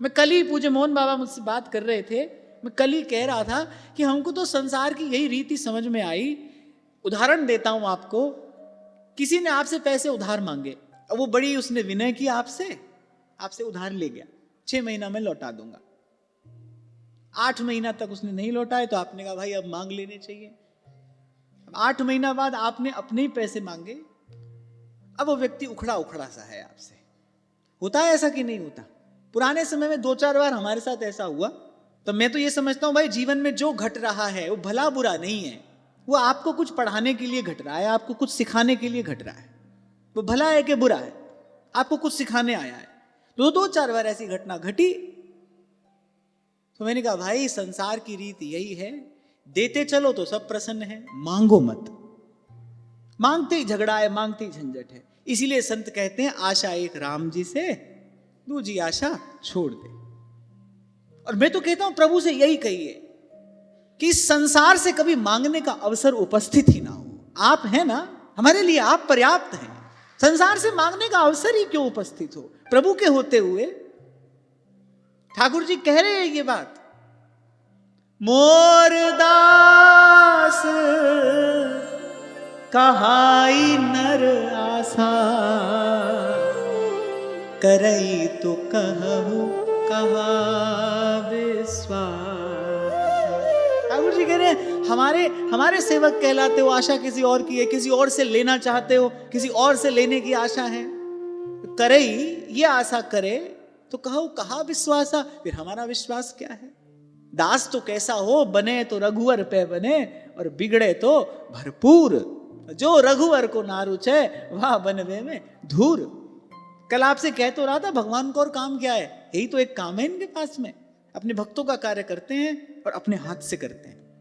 मैं कल ही पूज्य मोहन बाबा मुझसे बात कर रहे थे, मैं कल ही कह रहा था कि हमको तो संसार की यही रीति समझ में आई। उदाहरण देता हूं आपको, किसी ने आपसे पैसे उधार मांगे, अब वो बड़ी उसने विनय किया, आपसे उधार ले गया, 6 महीना में लौटा दूंगा। 8 महीना तक उसने नहीं लौटाए तो आपने कहा भाई अब मांग लेने चाहिए। 8 महीना बाद आपने अपने ही पैसे मांगे, अब वो व्यक्ति उखड़ा उखड़ा सा है आपसे। होता है ऐसा कि नहीं होता? पुराने समय में 2-4 बार हमारे साथ ऐसा हुआ। तो मैं तो ये समझता हूं भाई, जीवन में जो घट रहा है वो भला बुरा नहीं है, वो आपको कुछ पढ़ाने के लिए घट रहा है, आपको कुछ सिखाने के लिए घट रहा है। वो भला है कि बुरा है, आपको कुछ सिखाने आया है। तो 2-4 बार ऐसी घटना घटी तो मैंने कहा भाई संसार की रीत यही है, देते चलो तो सब प्रसन्न है, मांगो मत। मांगते ही झगड़ा है, मांगते ही झंझट है। इसीलिए संत कहते हैं आशा एक राम जी से, दूजी आशा छोड़ दे। और मैं तो कहता हूं प्रभु से यही कहिए कि इस संसार से कभी मांगने का अवसर उपस्थित ही ना हो। आप हैं ना, हमारे लिए आप पर्याप्त हैं। संसार से मांगने का अवसर ही क्यों उपस्थित हो प्रभु के होते हुए? ठाकुर जी कह रहे हैं ये बात, मोर दास कहाई नर आशा, करई तो कहु कहा विश्वास। ठाकुर जी कह रहे हैं हमारे सेवक कहलाते हो, आशा किसी और की है, किसी और से लेना चाहते हो, किसी और से लेने की आशा है। करई ये आशा करे तो कहो कहा विश्वासा, फिर हमारा विश्वास क्या है? दास तो कैसा हो, बने तो रघुवर पे बने और बिगड़े तो भरपूर। जो रघुवर को ना रुचे वह बनवे में धूर। कल आपसे कह तो रहा था भगवान को और काम क्या है, यही तो एक काम है इनके पास में, अपने भक्तों का कार्य करते हैं और अपने हाथ से करते हैं।